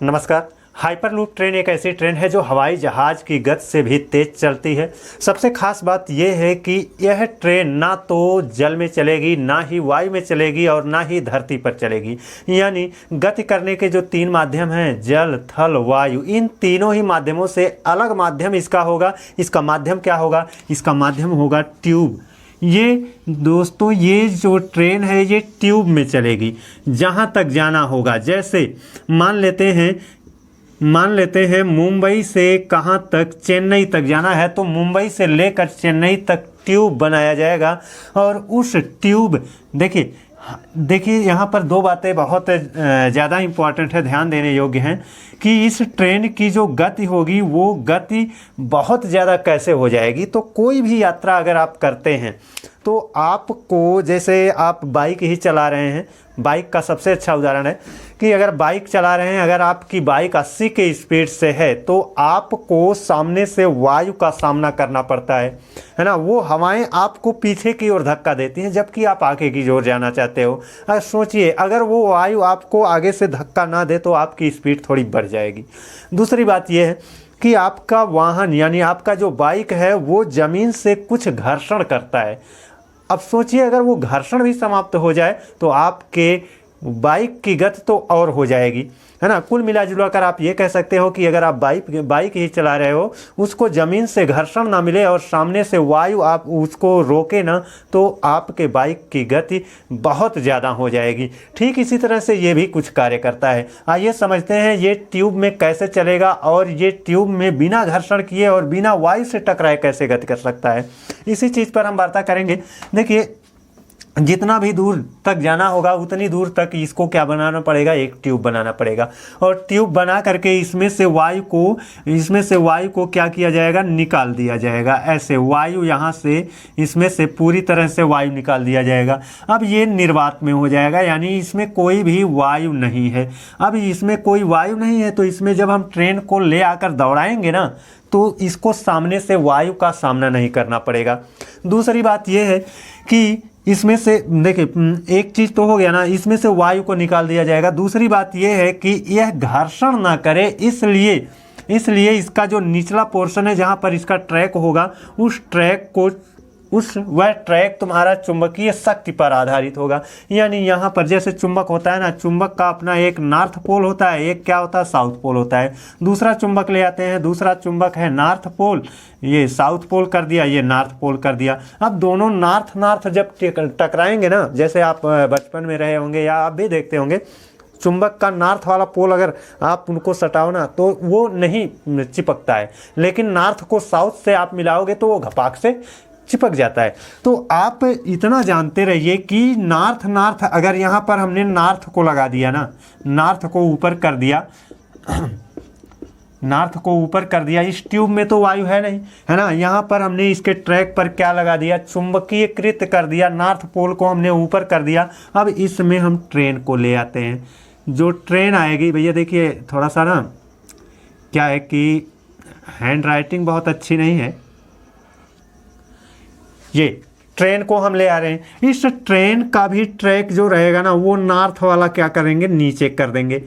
नमस्कार। Hyperloop train एक ऐसी ट्रेन है जो हवाई जहाज़ की गति से भी तेज़ चलती है। सबसे खास बात यह है कि यह ट्रेन ना तो जल में चलेगी, ना ही वायु में चलेगी और ना ही धरती पर चलेगी। यानी गति करने के जो तीन माध्यम हैं, जल, थल, वायु, इन तीनों ही माध्यमों से अलग माध्यम इसका होगा। इसका माध्यम क्या होगा? इसका माध्यम होगा ट्यूब। ये दोस्तों, ये जो ट्रेन है ये ट्यूब में चलेगी। जहाँ तक जाना होगा, जैसे मान लेते हैं मुंबई से कहाँ तक, चेन्नई तक जाना है तो मुंबई से लेकर चेन्नई तक ट्यूब बनाया जाएगा। और उस ट्यूब, देखिए यहाँ पर दो बातें बहुत ज़्यादा इम्पॉर्टेंट है, ध्यान देने योग्य हैं कि इस ट्रेन की जो गति होगी वो गति बहुत ज़्यादा कैसे हो जाएगी। तो कोई भी यात्रा अगर आप करते हैं तो आपको, जैसे आप बाइक ही चला रहे हैं, बाइक का सबसे अच्छा उदाहरण है कि अगर बाइक चला रहे हैं, अगर आपकी बाइक 80 के स्पीड से है तो आपको सामने से वायु का सामना करना पड़ता है ना। वो हवाएं आपको पीछे की ओर धक्का देती हैं जबकि आप आगे की ओर जाना चाहते हो। अगर सोचिए, अगर वो वायु आपको आगे से धक्का ना दे तो आपकी स्पीड थोड़ी बढ़ जाएगी। दूसरी बात यह है कि आपका वाहन यानी आपका जो बाइक है वो ज़मीन से कुछ घर्षण करता है। अब सोचिए, अगर वो घर्षण भी समाप्त हो जाए तो आपके बाइक की गति तो और हो जाएगी, है ना। कुल मिला जुला कर आप ये कह सकते हो कि अगर आप बाइक ही चला रहे हो, उसको ज़मीन से घर्षण ना मिले और सामने से वायु आप उसको रोके ना, तो आपके बाइक की गति बहुत ज़्यादा हो जाएगी। ठीक इसी तरह से ये भी कुछ कार्य करता है। आइए समझते हैं ये ट्यूब में कैसे चलेगा और ये ट्यूब में बिना घर्षण किए और बिना वायु से टकराए कैसे गति कर सकता है। इसी चीज़ पर हम वार्ता करेंगे। देखिए, जितना भी दूर तक जाना होगा उतनी दूर तक इसको क्या बनाना पड़ेगा? एक ट्यूब बनाना पड़ेगा। और ट्यूब बना करके इसमें से वायु को क्या किया जाएगा? निकाल दिया जाएगा। ऐसे वायु यहाँ से, इसमें से पूरी तरह से वायु निकाल दिया जाएगा। अब ये निर्वात में हो जाएगा, यानी इसमें कोई भी वायु नहीं है। अब इसमें कोई वायु नहीं है तो इसमें जब हम ट्रेन को ले आकर दौड़ाएंगे ना, तो इसको सामने से वायु का सामना नहीं करना पड़ेगा। दूसरी बात यह है कि इसमें से, देखिए, एक चीज़ तो हो गया ना, इसमें से वायु को निकाल दिया जाएगा। दूसरी बात यह है कि यह घर्षण ना करे, इसलिए इसका जो निचला पोर्शन है जहाँ पर इसका ट्रैक होगा, वह ट्रैक तुम्हारा चुंबकीय शक्ति पर आधारित होगा। यानी यहाँ पर जैसे चुंबक होता है ना, चुंबक का अपना एक नॉर्थ पोल होता है, एक क्या होता है? साउथ पोल होता है। दूसरा चुंबक ले आते हैं, दूसरा चुंबक है नॉर्थ पोल, ये साउथ पोल कर दिया, ये नॉर्थ पोल कर दिया। अब दोनों नॉर्थ जब टकराएंगे ना, जैसे आप बचपन में रहे होंगे या आप भी देखते होंगे, चुंबक का नॉर्थ वाला पोल अगर आप उनको सटाओ ना तो वो नहीं चिपकता है, लेकिन नॉर्थ को साउथ से आप मिलाओगे तो वो घपाक से चिपक जाता है। तो आप इतना जानते रहिए कि नॉर्थ अगर यहाँ पर हमने नॉर्थ को लगा दिया ना, नॉर्थ को ऊपर कर दिया, इस ट्यूब में तो वायु है नहीं, है ना। यहाँ पर हमने इसके ट्रैक पर क्या लगा दिया? चुंबकीयकृत कर दिया, नॉर्थ पोल को हमने ऊपर कर दिया। अब इसमें हम ट्रेन को ले आते हैं। जो ट्रेन आएगी, भैया देखिए थोड़ा सा ना क्या है कि हैंड राइटिंग बहुत अच्छी नहीं है। ये ट्रेन को हम ले आ रहे हैं। इस ट्रेन का भी ट्रैक जो रहेगा ना, वो नॉर्थ वाला क्या करेंगे? नीचे कर देंगे।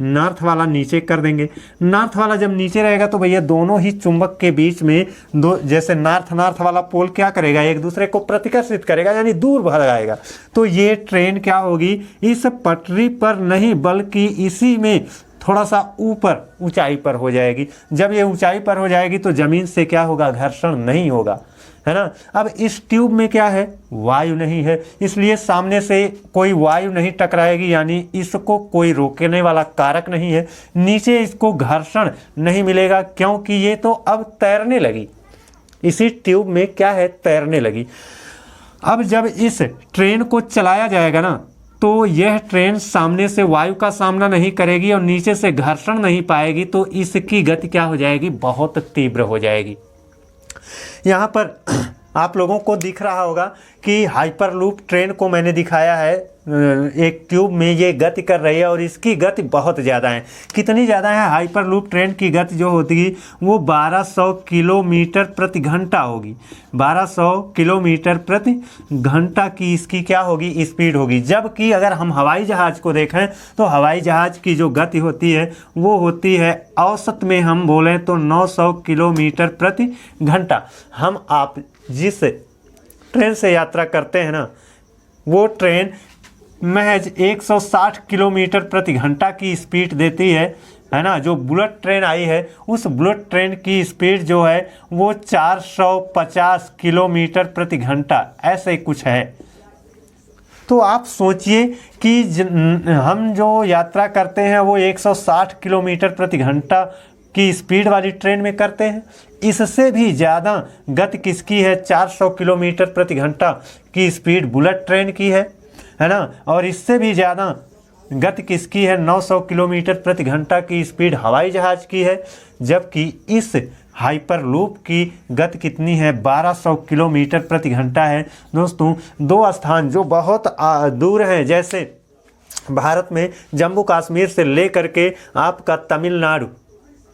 नॉर्थ वाला नीचे कर देंगे। नॉर्थ वाला जब नीचे रहेगा तो भैया दोनों ही चुंबक के बीच में दो, जैसे नॉर्थ वाला पोल क्या करेगा? एक दूसरे को प्रतिकर्षित करेगा, यानी दूर भगाएगा। तो ये ट्रेन क्या होगी? इस पटरी पर नहीं बल्कि इसी में थोड़ा सा ऊपर ऊंचाई पर हो जाएगी। जब ये ऊंचाई पर हो जाएगी तो ज़मीन से क्या होगा? घर्षण नहीं होगा, है ना। अब इस ट्यूब में क्या है? वायु नहीं है, इसलिए सामने से कोई वायु नहीं टकराएगी, यानी इसको कोई रोकने वाला कारक नहीं है। नीचे इसको घर्षण नहीं मिलेगा क्योंकि ये तो अब तैरने लगी, इसी ट्यूब में क्या है? तैरने लगी। अब जब इस ट्रेन को चलाया जाएगा ना, तो यह ट्रेन सामने से वायु का सामना नहीं करेगी और नीचे से घर्षण नहीं पाएगी, तो इसकी गति क्या हो जाएगी? बहुत तीव्र हो जाएगी। यहाँ पर आप लोगों को दिख रहा होगा कि हाइपरलूप ट्रेन को मैंने दिखाया है, एक ट्यूब में ये गति कर रही है और इसकी गति बहुत ज़्यादा है। कितनी ज़्यादा है? हाइपरलूप ट्रेन की गति जो होती वो 1200 किलोमीटर प्रति घंटा होगी। 1200 किलोमीटर प्रति घंटा की इसकी क्या होगी? स्पीड होगी। जबकि अगर हम हवाई जहाज़ को देखें तो हवाई जहाज़ की जो गति होती है वो होती है औसत में हम बोलें तो 900 किलोमीटर प्रति घंटा। हम आप जिस ट्रेन से यात्रा करते हैं ना, वो ट्रेन महज 160 किलोमीटर प्रति घंटा की स्पीड देती है ना। जो बुलेट ट्रेन आई है उस बुलेट ट्रेन की स्पीड जो है वो 450 किलोमीटर प्रति घंटा ऐसे कुछ है। तो आप सोचिए कि हम जो यात्रा करते हैं वो 160 किलोमीटर प्रति घंटा की स्पीड वाली ट्रेन में करते हैं। इससे भी ज़्यादा गति किसकी है? 400 किलोमीटर प्रति घंटा की स्पीड बुलेट ट्रेन की है ना। और इससे भी ज़्यादा गति किसकी है? 900 किलोमीटर प्रति घंटा की स्पीड हवाई जहाज़ की है। जबकि इस हाइपरलूप की गति कितनी है? 1200 किलोमीटर प्रति घंटा है। दोस्तों, दो स्थान जो बहुत दूर हैं, जैसे भारत में जम्मू कश्मीर से लेकर के आपका तमिलनाडु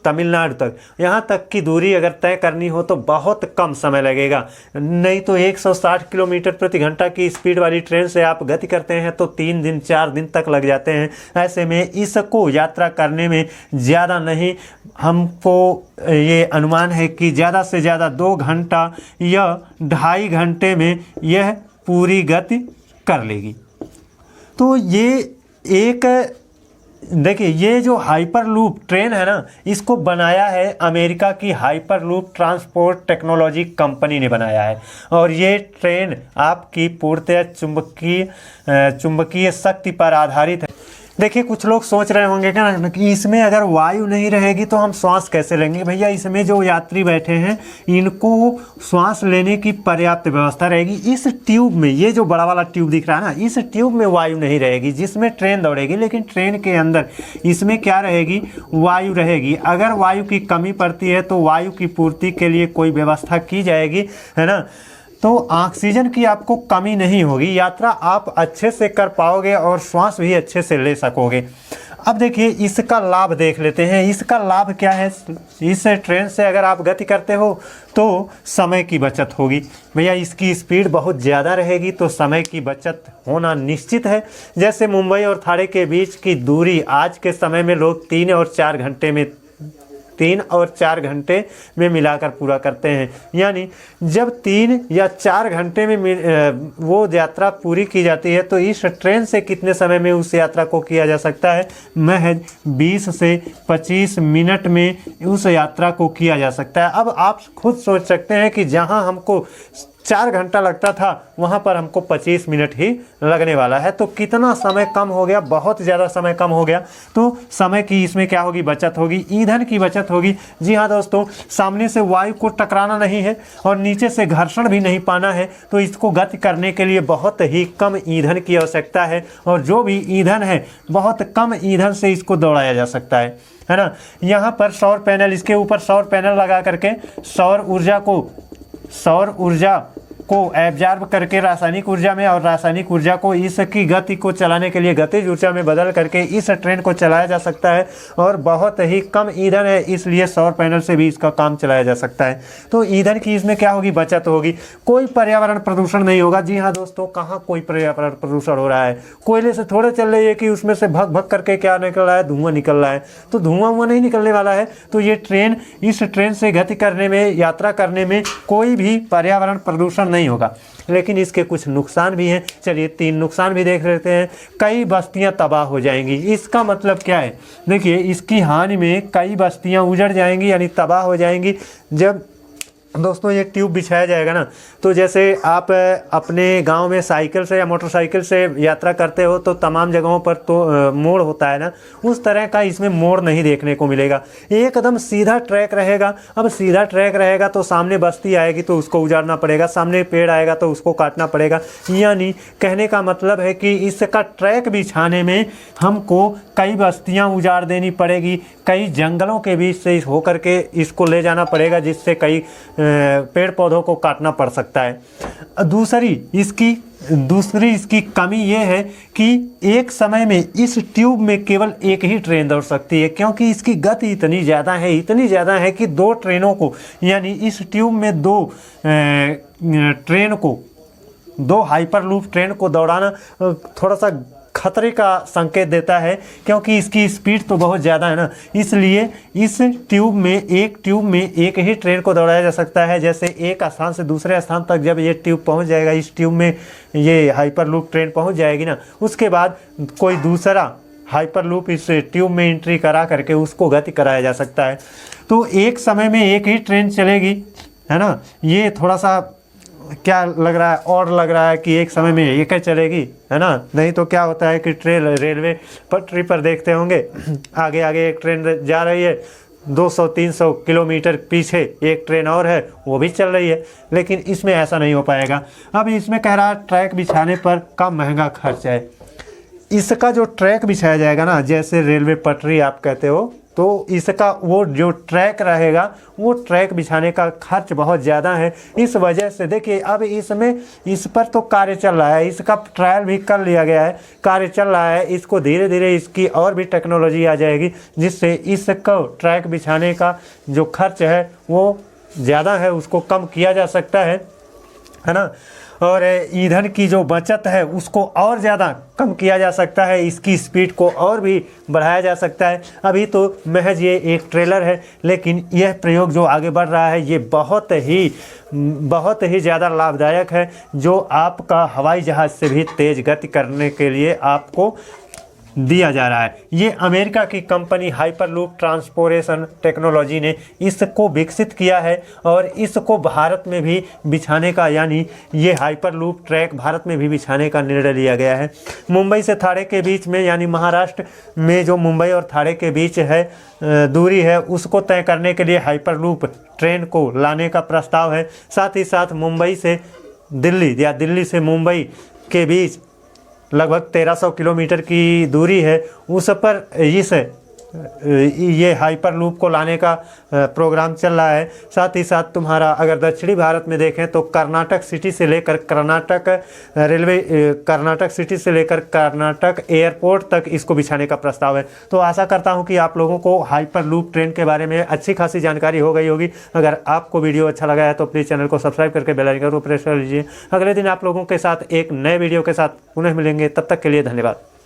तक, यहाँ तक की दूरी अगर तय करनी हो तो बहुत कम समय लगेगा। नहीं तो 160 किलोमीटर प्रति घंटा की स्पीड वाली ट्रेन से आप गति करते हैं तो 3 दिन 4 दिन तक लग जाते हैं। ऐसे में इसको यात्रा करने में ज़्यादा नहीं, हमको ये अनुमान है कि ज़्यादा से ज़्यादा 2 घंटा या 2.5 घंटे में यह पूरी गति कर लेगी। तो ये एक देखिए, ये जो हाइपरलूप ट्रेन है ना, इसको बनाया है अमेरिका की हाइपरलूप ट्रांसपोर्ट टेक्नोलॉजी कंपनी ने बनाया है। और ये ट्रेन आपकी पूर्णतः चुंबकीय शक्ति पर आधारित है। देखिए, कुछ लोग सोच रहे होंगे कि इसमें अगर वायु नहीं रहेगी तो हम श्वास कैसे लेंगे? भैया, इसमें जो यात्री बैठे हैं इनको श्वास लेने की पर्याप्त व्यवस्था रहेगी। इस ट्यूब में, ये जो बड़ा वाला ट्यूब दिख रहा है ना, इस ट्यूब में वायु नहीं रहेगी जिसमें ट्रेन दौड़ेगी, लेकिन ट्रेन के अंदर इसमें क्या रहेगी? वायु रहेगी। अगर वायु की कमी पड़ती है तो वायु की पूर्ति के लिए कोई व्यवस्था की जाएगी, है ना। तो ऑक्सीजन की आपको कमी नहीं होगी, यात्रा आप अच्छे से कर पाओगे और श्वास भी अच्छे से ले सकोगे। अब देखिए, इसका लाभ देख लेते हैं। इसका लाभ क्या है? इस ट्रेन से अगर आप गति करते हो तो समय की बचत होगी। भैया, इसकी स्पीड बहुत ज़्यादा रहेगी तो समय की बचत होना निश्चित है। जैसे मुंबई और थाने के बीच की दूरी आज के समय में लोग 3 और 4 घंटे में मिलाकर पूरा करते हैं। यानी जब 3 या 4 घंटे में वो यात्रा पूरी की जाती है तो इस ट्रेन से कितने समय में उस यात्रा को किया जा सकता है? महज 20 से 25 मिनट में उस यात्रा को किया जा सकता है। अब आप खुद सोच सकते हैं कि जहां हमको 4 घंटा लगता था वहाँ पर हमको 25 मिनट ही लगने वाला है। तो कितना समय कम हो गया? बहुत ज़्यादा समय कम हो गया। तो समय की इसमें क्या होगी? बचत होगी, ईंधन की बचत होगी। जी हाँ दोस्तों, सामने से वायु को टकराना नहीं है और नीचे से घर्षण भी नहीं पाना है। तो इसको गति करने के लिए बहुत ही कम ईंधन की आवश्यकता है और जो भी ईंधन है बहुत कम ईंधन से इसको दौड़ाया जा सकता है ना। यहाँ पर सौर पैनल, इसके ऊपर सौर पैनल लगा करके सौर ऊर्जा को एब्जॉर्ब करके रासायनिक ऊर्जा में और रासायनिक ऊर्जा को इसकी गति को चलाने के लिए गतिज ऊर्जा में बदल करके इस ट्रेन को चलाया जा सकता है। और बहुत ही कम ईंधन है, इसलिए सौर पैनल से भी इसका काम चलाया जा सकता है। तो ईंधन की इसमें क्या होगी? बचत होगी। कोई पर्यावरण प्रदूषण नहीं होगा। जी हाँ दोस्तों, कहाँ कोई पर्यावरण प्रदूषण हो रहा है? कोयले से थोड़े चल रही है कि उसमें से भग भग करके क्या निकल रहा है? धुआं निकल रहा है। तो धुआं नहीं निकलने वाला है। तो ये ट्रेन, इस ट्रेन से गति करने में, यात्रा करने में कोई भी पर्यावरण प्रदूषण नहीं होगा। लेकिन इसके कुछ नुकसान भी हैं। चलिए 3 नुकसान भी देख लेते हैं। कई बस्तियां तबाह हो जाएंगी। इसका मतलब क्या है? देखिए, इसकी हानि में कई बस्तियां उजड़ जाएंगी, यानी तबाह हो जाएंगी। जब दोस्तों ये ट्यूब बिछाया जाएगा ना, तो जैसे आप अपने गांव में साइकिल से या मोटरसाइकिल से यात्रा करते हो तो तमाम जगहों पर तो मोड़ होता है ना, उस तरह का इसमें मोड़ नहीं देखने को मिलेगा। एकदम सीधा ट्रैक रहेगा। अब सीधा ट्रैक रहेगा तो सामने बस्ती आएगी तो उसको उजाड़ना पड़ेगा, सामने पेड़ आएगा तो उसको काटना पड़ेगा। यानी कहने का मतलब है कि इसका ट्रैक बिछाने में हमको कई बस्तियाँ उजाड़ देनी पड़ेगी, कई जंगलों के बीच से होकर के इसको ले जाना पड़ेगा, जिससे कई पेड़ पौधों को काटना पड़ सकता है। दूसरी इसकी कमी ये है कि एक समय में इस ट्यूब में केवल एक ही ट्रेन दौड़ सकती है, क्योंकि इसकी गति इतनी ज़्यादा है कि दो ट्रेनों को, यानी इस ट्यूब में दो हाइपरलूप ट्रेन को दौड़ाना थोड़ा सा खतरे का संकेत देता है, क्योंकि इसकी स्पीड तो बहुत ज़्यादा है ना। इसलिए इस ट्यूब में एक ही ट्रेन को दौड़ाया जा सकता है। जैसे एक स्थान से दूसरे स्थान तक जब ये ट्यूब पहुंच जाएगा, इस ट्यूब में ये हाइपरलूप ट्रेन पहुंच जाएगी ना, उसके बाद कोई दूसरा हाइपरलूप इस ट्यूब में एंट्री करा करके उसको गति कराया जा सकता है। तो एक समय में एक ही ट्रेन चलेगी, है ना। ये थोड़ा सा क्या लग रहा है, और लग रहा है कि एक समय में एक ही चलेगी, है ना। नहीं तो क्या होता है कि रेलवे पटरी पर देखते होंगे आगे आगे एक ट्रेन जा रही है, 200-300 किलोमीटर पीछे एक ट्रेन और है, वो भी चल रही है। लेकिन इसमें ऐसा नहीं हो पाएगा। अब इसमें कह रहा है ट्रैक बिछाने पर कम महंगा खर्च है। इसका जो ट्रैक बिछाया जाएगा ना, जैसे रेलवे पटरी आप कहते हो, तो इसका वो जो ट्रैक रहेगा, वो ट्रैक बिछाने का खर्च बहुत ज़्यादा है। इस वजह से देखिए, अब इस पर तो कार्य चल रहा है, इसका ट्रायल भी कर लिया गया है, कार्य चल रहा है। इसको धीरे धीरे इसकी और भी टेक्नोलॉजी आ जाएगी, जिससे इसको ट्रैक बिछाने का जो खर्च है वो ज़्यादा है, उसको कम किया जा सकता है ना। और ईंधन की जो बचत है उसको और ज़्यादा कम किया जा सकता है, इसकी स्पीड को और भी बढ़ाया जा सकता है। अभी तो महज ये एक ट्रेलर है, लेकिन यह प्रयोग जो आगे बढ़ रहा है ये बहुत ही ज़्यादा लाभदायक है, जो आपका हवाई जहाज़ से भी तेज़ गति करने के लिए आपको दिया जा रहा है। ये अमेरिका की कंपनी हाइपरलूप ट्रांसपोर्टेशन टेक्नोलॉजी ने इसको विकसित किया है, और इसको भारत में भी बिछाने का, यानी ये हाइपरलूप ट्रैक भारत में भी बिछाने का निर्णय लिया गया है। मुंबई से थाणे के बीच में, यानी महाराष्ट्र में जो मुंबई और थाणे के बीच है दूरी है, उसको तय करने के लिए हाइपरलूप ट्रेन को लाने का प्रस्ताव है। साथ ही साथ मुंबई से दिल्ली या दिल्ली से मुंबई के बीच लगभग 1300 किलोमीटर की दूरी है, उस पर ये हाइपरलूप को लाने का प्रोग्राम चल रहा है। साथ ही साथ तुम्हारा अगर दक्षिणी भारत में देखें तो कर्नाटक सिटी से लेकर कर्नाटक एयरपोर्ट तक इसको बिछाने का प्रस्ताव है। तो आशा करता हूं कि आप लोगों को हाइपरलूप ट्रेन के बारे में अच्छी खासी जानकारी हो गई होगी। अगर आपको वीडियो अच्छा लगा है तो प्लीज़ चैनल को सब्सक्राइब करके बेल आइकन को प्रेस कर लीजिए। अगले दिन आप लोगों के साथ एक नए वीडियो के साथ पुनः मिलेंगे, तब तक के लिए धन्यवाद।